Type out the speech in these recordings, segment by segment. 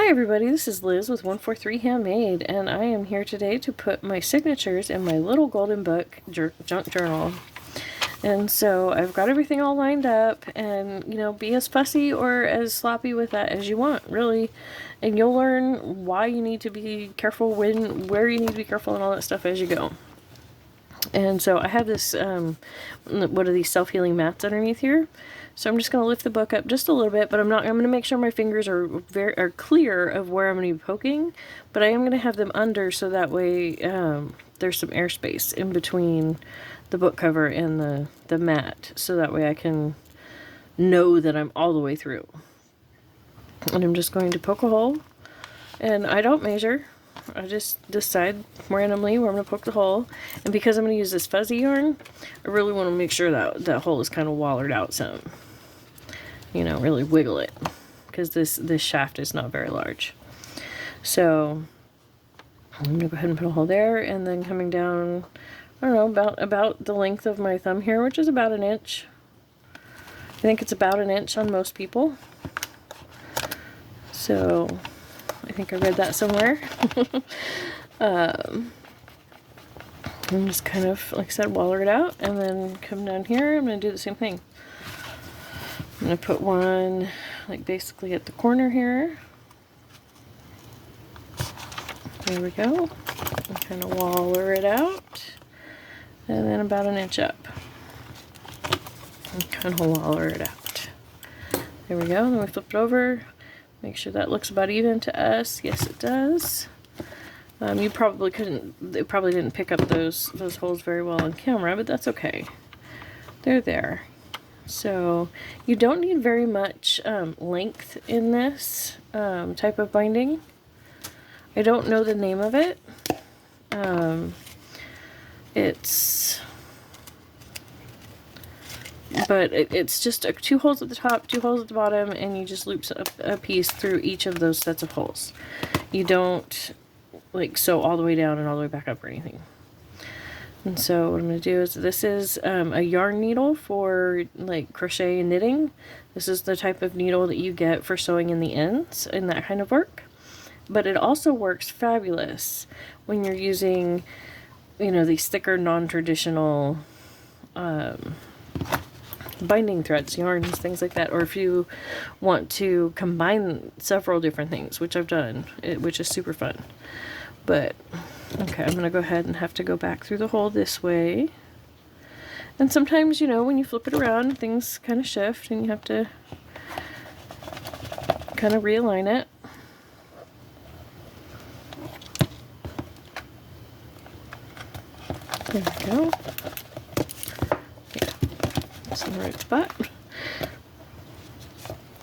Hi everybody, this is Liz with 143 Handmade, and I am here today to put my signatures in my little golden book junk journal. And so I've got everything all lined up, and be as fussy or as sloppy with that as you want, really. And you'll learn why you need to be careful, where you need to be careful, and all that stuff as you go. And so I have this, what are these self-healing mats underneath here? So I'm just going to lift the book up just a little bit, but I'm going to make sure my fingers are clear of where I'm going to be poking, but I am going to have them under so that way there's some airspace in between the book cover and the mat, so that way I can know that I'm all the way through. And I'm just going to poke a hole, and I don't measure. I just decide randomly where I'm going to poke the hole. And because I'm going to use this fuzzy yarn, I really want to make sure that that hole is kind of wallered out some. Really wiggle it, because this shaft is not very large. So I'm going to go ahead and put a hole there, and then coming down, I don't know, about the length of my thumb here, which is about an inch. I think it's about an inch on most people. So I think I read that somewhere. I'm just kind of, like I said, waller it out, and then come down here. I'm going to do the same thing. I'm going to put one, like, basically at the corner here. There we go. And kind of waller it out. And then about an inch up. And kind of waller it out. There we go. Then we flip it over. Make sure that looks about even to us. Yes, it does. You probably it probably didn't pick up those holes very well on camera, but that's okay. They're there. So you don't need very much length in this type of binding. I don't know the name of it. It's just 2 holes at the top, 2 holes at the bottom, and you just loop a piece through each of those sets of holes. You don't like sew all the way down and all the way back up or anything. And so what I'm going to do is, this is a yarn needle for like crochet and knitting. This is the type of needle that you get for sewing in the ends and that kind of work. But it also works fabulous when you're using, these thicker, non-traditional binding threads, yarns, things like that. Or if you want to combine several different things, which I've done, which is super fun. But okay, I'm going to go ahead and have to go back through the hole this way. And sometimes, when you flip it around, things kind of shift and you have to kind of realign it. There we go. Yeah, that's in the right spot.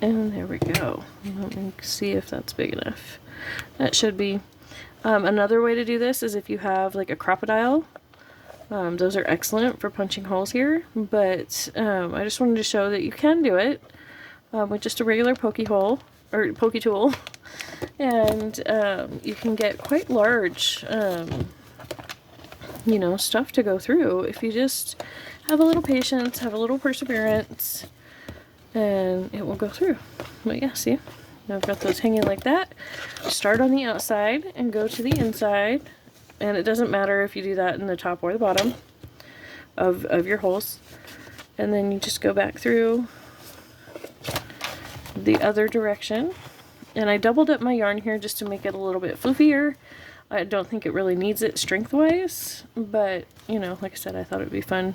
And there we go. Let me see if that's big enough. That should be. Another way to do this is if you have like a crocodile. Those are excellent for punching holes here, but I just wanted to show that you can do it with just a regular pokey hole or pokey tool, and you can get quite large stuff to go through if you just have a little patience, have a little perseverance, and it will go through. But yeah, see? Now I've got those hanging like that. Start on the outside and go to the inside, and it doesn't matter if you do that in the top or the bottom of your holes. And then you just go back through the other direction. And I doubled up my yarn here just to make it a little bit floofier. I don't think it really needs it strength-wise, but like I said, I thought it would be fun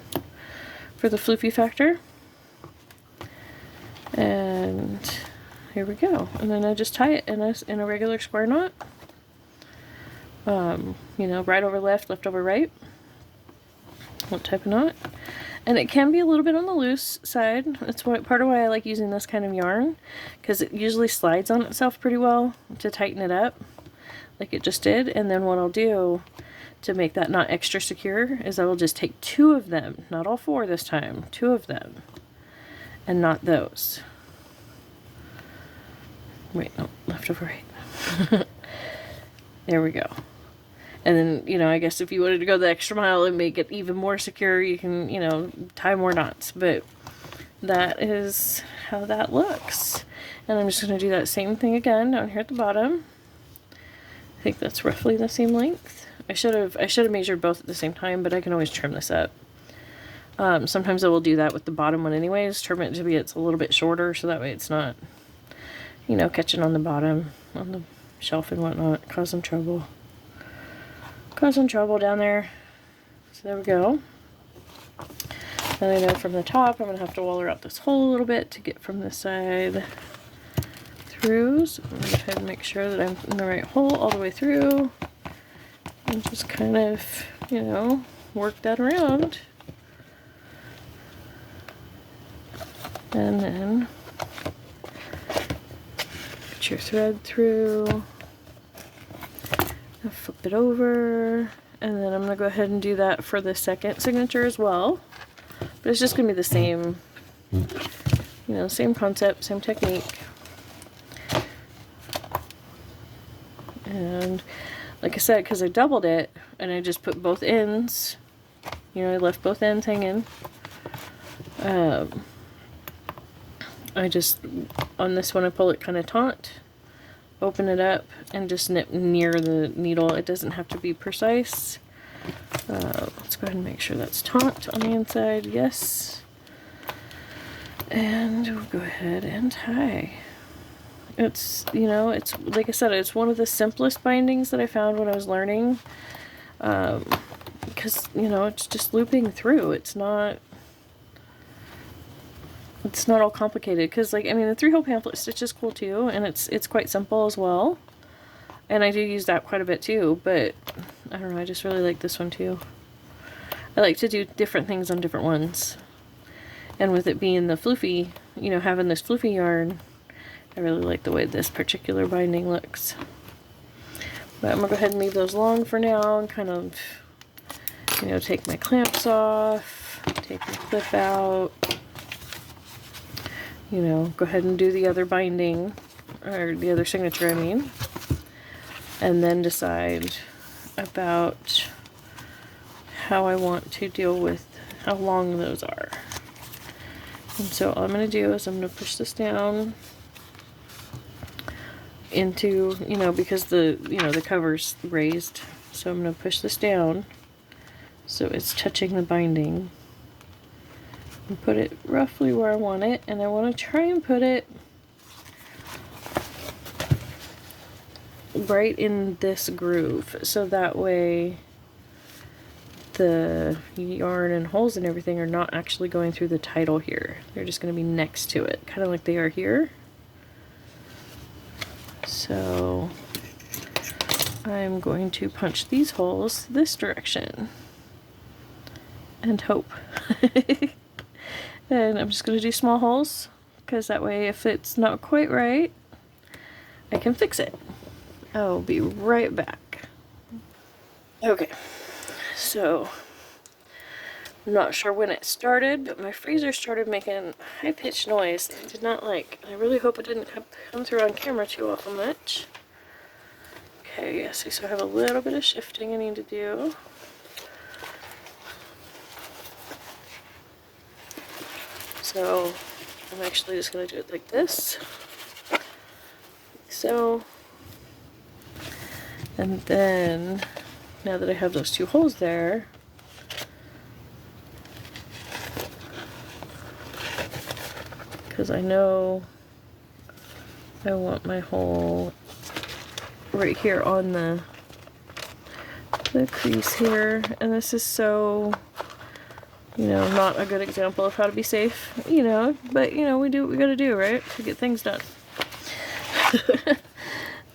for the floofy factor. And here we go. And then I just tie it in a regular square knot. Right over left, left over right. What type of knot? And it can be a little bit on the loose side. That's part of why I like using this kind of yarn, because it usually slides on itself pretty well to tighten it up, like it just did. And then what I'll do to make that knot extra secure is I will just take 2 of them, not all 4 this time, 2 of them, and knot those. Wait, no, left over right. There we go. And then, I guess if you wanted to go the extra mile and make it even more secure, you can, tie more knots. But that is how that looks. And I'm just going to do that same thing again down here at the bottom. I think that's roughly the same length. I should have measured both at the same time, but I can always trim this up. Sometimes I will do that with the bottom one anyways, trim it to be it's a little bit shorter, so that way it's not, you know, catching on the bottom, on the shelf and whatnot, causing trouble down there. So there we go. And I know from the top I'm going to have to waller out this hole a little bit to get from this side through. So I'm going to go ahead and make sure that I'm in the right hole all the way through. And just kind of, you know, work that around. And then put your thread through. And flip it over. And then I'm going to go ahead and do that for the second signature as well. But it's just going to be the same, you know, same concept, same technique. And like I said, because I doubled it and I just put both ends, you know, I left both ends hanging. I just, on this one, I pull it kind of taut, open it up, and just nip near the needle. It doesn't have to be precise. Let's go ahead and make sure that's taut on the inside. Yes. And we'll go ahead and tie. It's, you know, it's, like I said, it's one of the simplest bindings that I found when I was learning. Because, you know, it's just looping through. It's not all complicated. Because, like, I mean, the 3-hole pamphlet stitch is cool too, and it's quite simple as well. And I do use that quite a bit too, but I don't know, I just really like this one too. I like to do different things on different ones. And with it being the floofy, you know, having this floofy yarn, I really like the way this particular binding looks. But I'm going to go ahead and leave those long for now and kind of, you know, take my clamps off, take the clip out, you know, go ahead and do the other binding, or the other signature, I mean. And then decide about how I want to deal with how long those are. And so all I'm going to do is I'm going to push this down into, you know, because the, you know, the cover's raised. So I'm going to push this down so it's touching the binding. And put it roughly where I want it. And I want to try and put it right in this groove, so that way the yarn and holes and everything are not actually going through the title here. They're just going to be next to it, kind of like they are here. So I'm going to punch these holes this direction and hope. And I'm just going to do small holes, because that way if it's not quite right, I can fix it. I'll be right back. Okay, so I'm not sure when it started, but my freezer started making high-pitched noise that I did not like. I really hope it didn't come through on camera too awful much. Okay, yeah, see, so I have a little bit of shifting I need to do. So I'm actually just going to do it like this. Like so. And then, now that I have those two holes there, because I know I want my hole right here on the crease here, and this is so, you know, not a good example of how to be safe, you know, but, you know, we do what we gotta do, right, to get things done.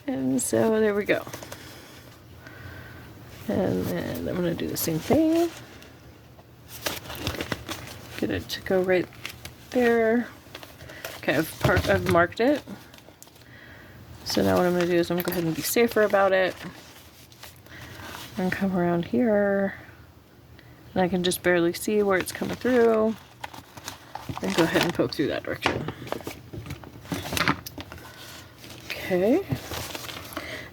And so there we go. And then I'm going to do the same thing. Get it to go right there. Okay, I've marked it. So now what I'm going to do is I'm going to go ahead and be safer about it. And come around here. And I can just barely see where it's coming through. And go ahead and poke through that direction. Okay.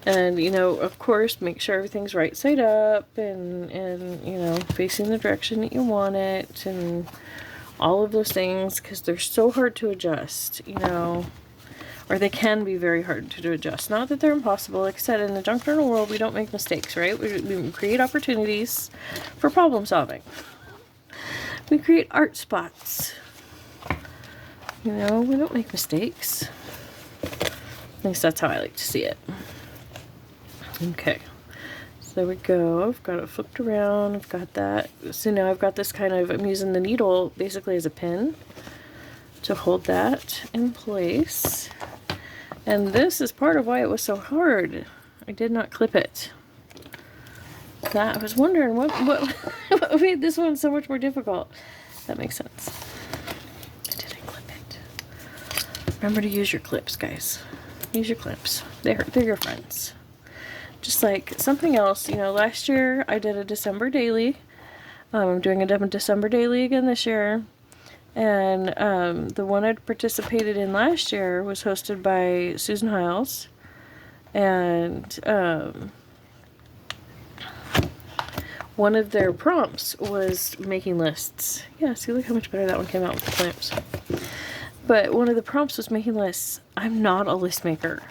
And, you know, of course, make sure everything's right side up and, you know, facing the direction that you want it and all of those things, because they're so hard to adjust, you know, or they can be very hard to adjust. Not that they're impossible. Like I said, in the junk journal world, we don't make mistakes, right? We create opportunities for problem solving. We create art spots. You know, we don't make mistakes. At least that's how I like to see it. Okay. So there we go. I've got it flipped around. I've got that. So now I've got this kind of, I'm using the needle basically as a pin to hold that in place. And this is part of why it was so hard. I did not clip it. That I was wondering what made this one so much more difficult. That makes sense. I didn't clip it. Remember to use your clips, guys. Use your clips. They're your friends. Just like something else, you know, last year I did a December daily. I'm doing a December daily again this year. And the one I participated in last year was hosted by Susan Hiles. And one of their prompts was making lists. Yeah, see, look how much better that one came out with the clamps. But one of the prompts was making lists. I'm not a list maker,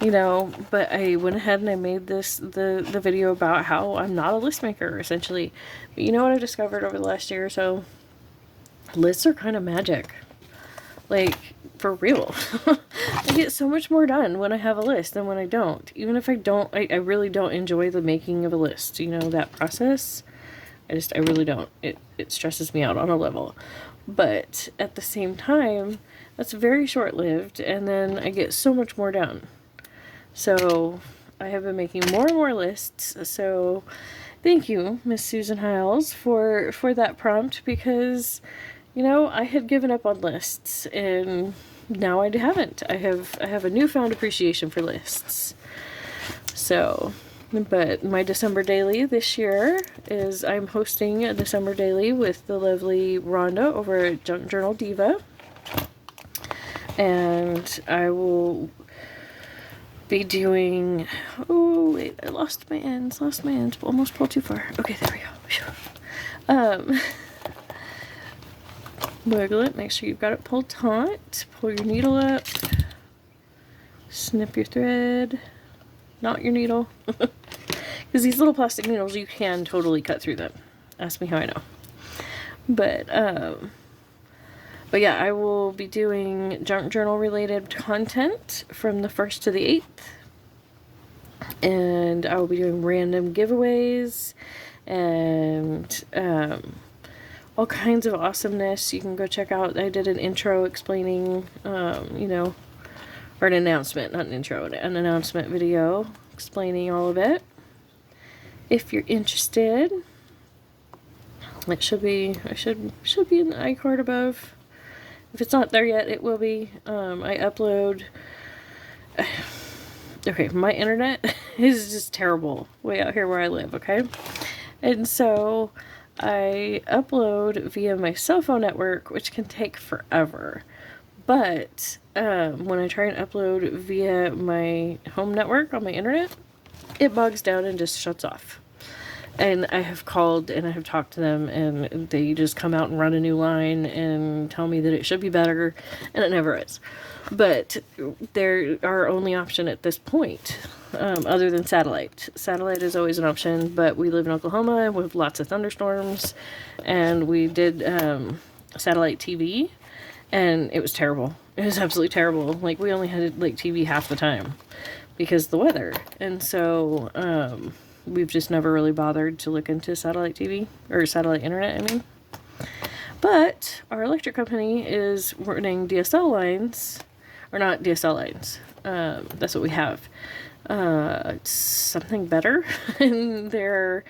you know, but I went ahead and I made the video about how I'm not a list maker, essentially. But you know what I discovered over the last year or so? Lists are kind of magic. Like, for real. I get so much more done when I have a list than when I don't. Even if I don't, I really don't enjoy the making of a list. You know, that process. I really don't. It stresses me out on a level. But at the same time, that's very short-lived, and then I get so much more done. So I have been making more and more lists. So thank you, Miss Susan Hiles, for that prompt, because, you know, I had given up on lists, and now I haven't. I have a newfound appreciation for lists. So, but my December daily this year is I'm hosting a December daily with the lovely Rhonda over at Junk Journal Diva, and I will be doing, oh wait, I lost my ends, almost pulled too far. Okay, there we go. Wiggle it, make sure you've got it pulled taut, pull your needle up, snip your thread, not your needle, because these little plastic needles, you can totally cut through them. Ask me how I know. But yeah, I will be doing junk journal related content from the 1st to the 8th. And I will be doing random giveaways and all kinds of awesomeness. You can go check out, I did an intro explaining, you know, or an announcement, not an intro, an announcement video explaining all of it. If you're interested, it should be, I should be in the iCard above. If it's not there yet, it will be. I upload. Okay, my internet is just terrible way out here where I live, okay? And so I upload via my cell phone network, which can take forever. But when I try and upload via my home network on my internet, it bogs down and just shuts off. And I have called and I have talked to them, and they just come out and run a new line and tell me that it should be better, and it never is. But they're our only option at this point, other than satellite. Satellite is always an option, but we live in Oklahoma with lots of thunderstorms, and we did satellite TV, and it was terrible. It was absolutely terrible. Like, we only had like TV half the time because of the weather. And so we've just never really bothered to look into satellite TV, or satellite internet, I mean. But our electric company is running DSL lines, or not DSL lines, that's what we have. It's something better, and they're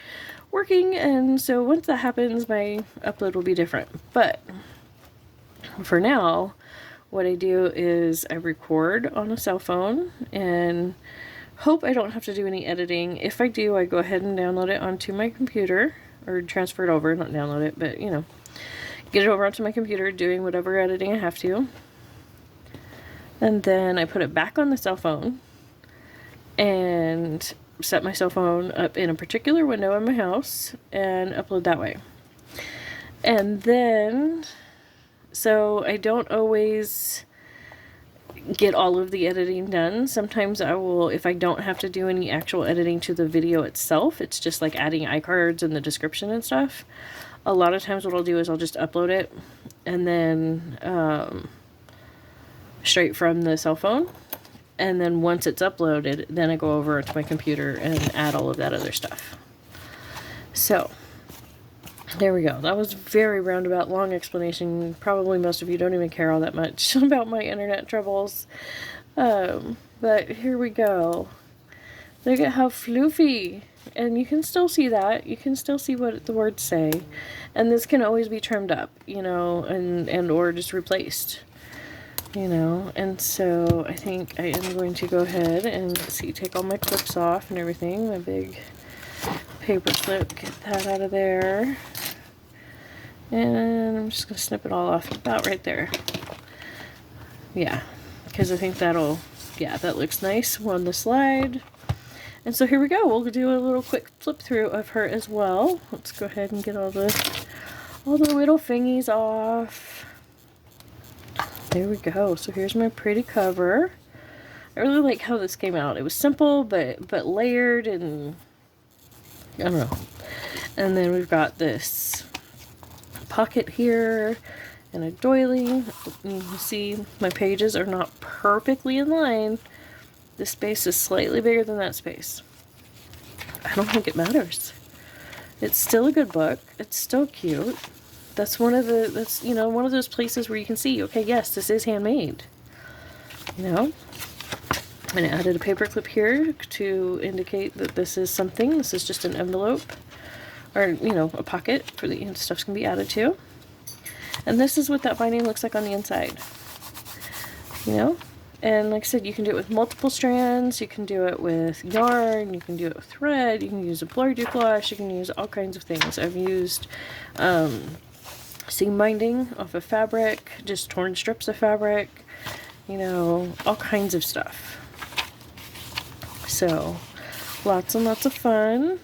working, and so once that happens, my upload will be different. But for now, what I do is I record on a cell phone, and hope I don't have to do any editing. If I do, I go ahead and download it onto my computer, or transfer it over, not download it, but you know, get it over onto my computer, doing whatever editing I have to. And then I put it back on the cell phone and set my cell phone up in a particular window in my house and upload that way. And then So I don't always get all of the editing done. Sometimes I will, if I don't have to do any actual editing to the video itself, it's just like adding iCards and the description and stuff. A lot of times what I'll do is I'll just upload it and then straight from the cell phone. And then once it's uploaded, then I go over to my computer and add all of that other stuff. So there we go. That was very roundabout, long explanation. Probably most of you don't even care all that much about my internet troubles. But here we go. Look at how floofy. And you can still see that. You can still see what the words say. And this can always be trimmed up, you know, and or just replaced. You know, and so I think I am going to go ahead and take all my clips off and everything. My big paper clip, get that out of there. And I'm just going to snip it all off about right there. Yeah, because I think that'll, yeah, that looks nice on the slide. And so here we go. We'll do a little quick flip through of her as well. Let's go ahead and get all the little thingies off. There we go. So here's my pretty cover. I really like how this came out. It was simple, but layered, and I don't know. And then we've got this pocket here and a doily. You can see my pages are not perfectly in line. This space is slightly bigger than that space. I don't think it matters. It's still a good book. It's still cute. That's one of those places where you can see, okay, yes, this is handmade. You know? And I added a paper clip here to indicate that this is something. This is just an envelope, or, you know, a pocket for the stuff's gonna be added to. And this is what that binding looks like on the inside. You know? And like I said, you can do it with multiple strands, you can do it with yarn, you can do it with thread, you can use a blur gouache, you can use all kinds of things. I've used seam binding off of fabric, just torn strips of fabric, you know, all kinds of stuff. So, lots and lots of fun.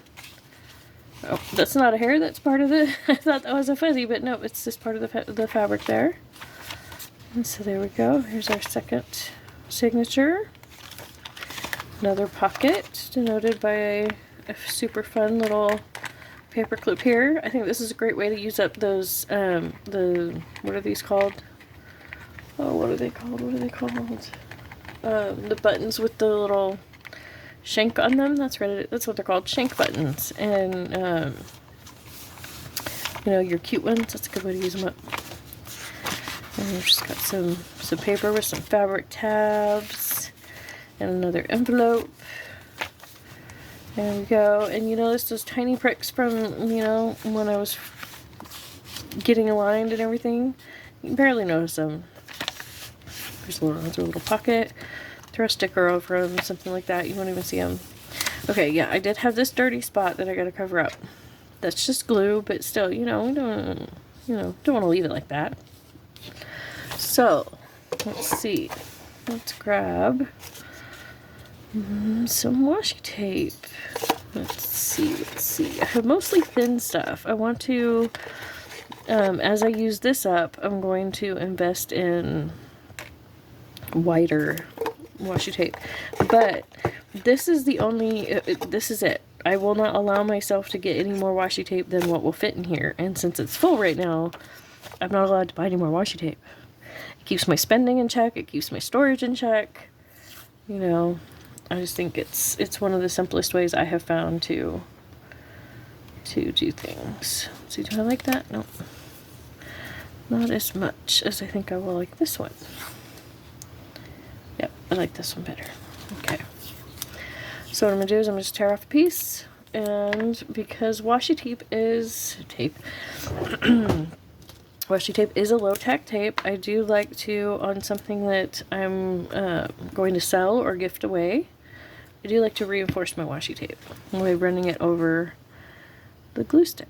Oh, that's not a hair, that's part of the, I thought that was a fuzzy, but no, it's just part of the fabric there. And so there we go, here's our second signature. Another pocket, denoted by a super fun little paper clip here. I think this is a great way to use up those, what are these called? Oh, what are they called? The buttons with the little shank on them. That's what they're called, shank buttons. And, you know, your cute ones, that's a good way to use them up. And we've just got some paper with some fabric tabs and another envelope. There we go. And you notice those tiny pricks from, you know, when I was getting aligned and everything? You can barely notice them. There's a little pocket. Throw a sticker over them, something like that. You won't even see them. Okay, yeah, I did have this dirty spot that I gotta cover up. That's just glue, but still, you know, we don't want to leave it like that. So, let's see. Let's grab some washi tape. Let's see. I have mostly thin stuff. I want to, as I use this up, I'm going to invest in wider washi tape. But this is the only, this is it. I will not allow myself to get any more washi tape than what will fit in here. And since it's full right now, I'm not allowed to buy any more washi tape. It keeps my spending in check. It keeps my storage in check. You know, I just think it's one of the simplest ways I have found to do things. See, do I like that? No. Not as much as I think I will like this one. Yep, I like this one better. Okay. So what I'm going to do is I'm going to tear off a piece. And because washi tape is washi tape is a low-tack tape, I do like to, on something that I'm going to sell or gift away, I do like to reinforce my washi tape by running it over the glue stick.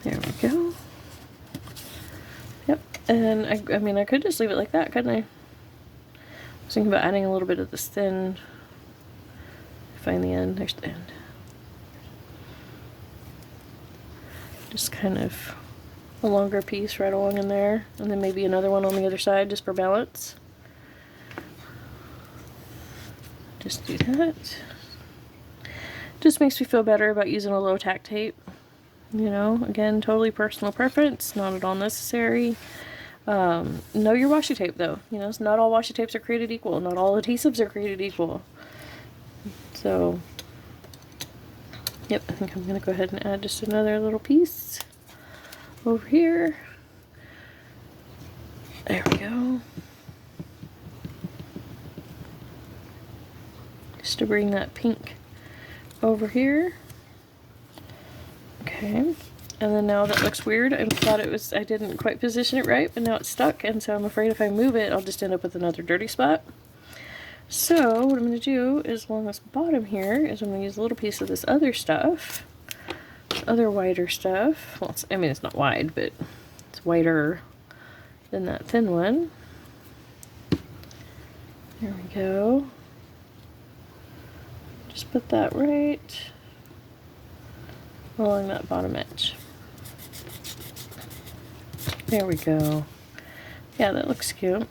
There we go. Yep, and I mean, I could just leave it like that, couldn't I? I was thinking about adding a little bit of this thin, find the end, there's the end. Just kind of a longer piece right along in there, and then maybe another one on the other side just for balance. Just do that. Just makes me feel better about using a low tack tape. You know, again, totally personal preference, not at all necessary. Know your washi tape though. You know, not all washi tapes are created equal. Not all adhesives are created equal. So, yep, I think I'm going to go ahead and add just another little piece over here. There we go. Just to bring that pink over here. Okay, and then now that looks weird. I thought it was, I didn't quite position it right, but now it's stuck, and so I'm afraid if I move it, I'll just end up with another dirty spot. So what I'm going to do is along this bottom here is I'm going to use a little piece of this other stuff, this other wider stuff. Well, I mean, it's not wide, but it's wider than that thin one. There we go. Just put that right along that bottom edge. There we go. Yeah, that looks cute.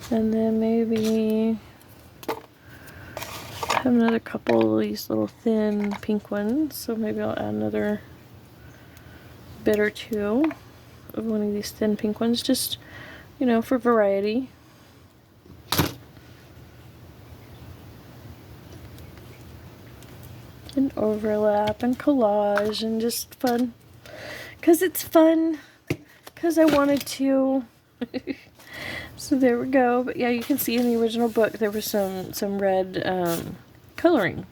And then maybe have another couple of these little thin pink ones. So maybe I'll add another bit or two of one of these thin pink ones, just, you know, for variety. And overlap and collage and just fun. 'Cause it's fun. 'Cause I wanted to. So there we go. But yeah, you can see in the original book there was some red coloring.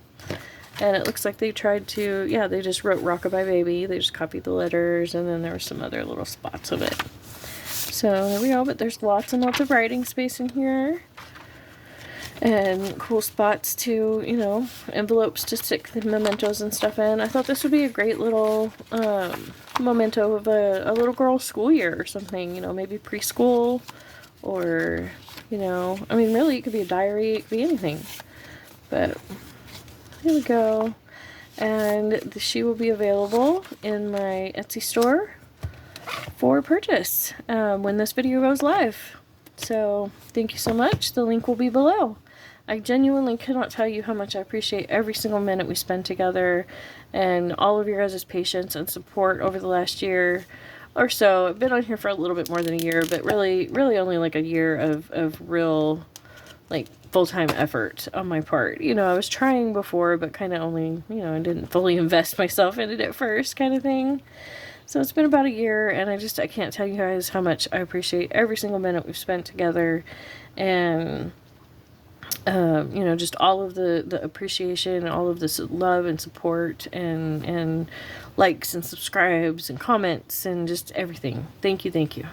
And it looks like they tried to, yeah, they just wrote Rockabye Baby. They just copied the letters, and then there were some other little spots of it. So there we go. But there's lots and lots of writing space in here. And cool spots to, you know, envelopes to stick the mementos and stuff in. I thought this would be a great little memento of a little girl's school year or something, you know, maybe preschool, or, you know, I mean, really, it could be a diary, it could be anything. But here we go. And she will be available in my Etsy store for purchase when this video goes live. So thank you so much. The link will be below. I genuinely cannot tell you how much I appreciate every single minute we spend together, and all of your guys' patience and support over the last year or so. I've been on here for a little bit more than a year, but really only like a year of real, like, full-time effort on my part. You know, I was trying before, but kind of only, you know, I didn't fully invest myself in it at first, kind of thing. So it's been about a year, and I can't tell you guys how much I appreciate every single minute we've spent together, and you know, just all of the appreciation, and all of this love and support, and likes and subscribes and comments and just everything. Thank you, thank you.